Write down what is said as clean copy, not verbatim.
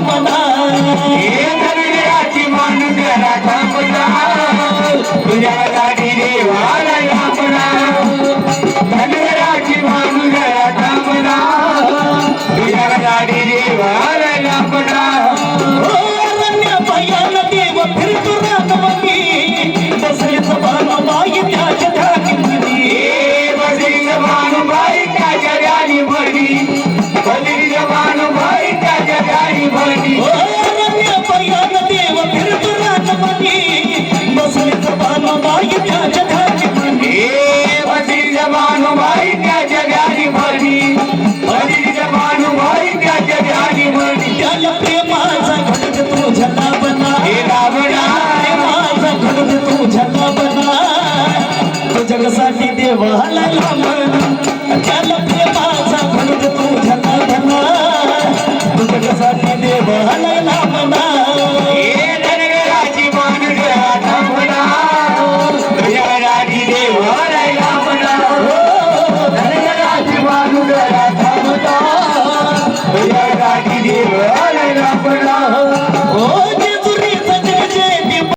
लांबला हे धनगराची मान जरा थांबला तुझ्या गाडी देवाला लांबला धनगराची मान जरा थांबला तुझ्या गाडी देवाला लांबला रम्य भयान देव फिरतो रानवनी बसलीच भानुबाई त्याच्या ध्यानी बसलीच भानुबाई त्याच्या ध्यानी भरली बसलीच भानुबाई त्याच्या ध्यानी भरली रम्य भयान देव फिरतो रानवनी बसलीच भानुबाई त्याच्या ध्यानी भरली बसलीच भानुबाई त्याच्या ध्यानी भरली बसलीच भानुबाई त्याच्या ध्यानी भरली त्याला प्रेमाचा घडत तुझ्या लाभला हे लाभला प्रेमाचा घडत तुझ्या लाभला तो जगासाठी देवाला लाभला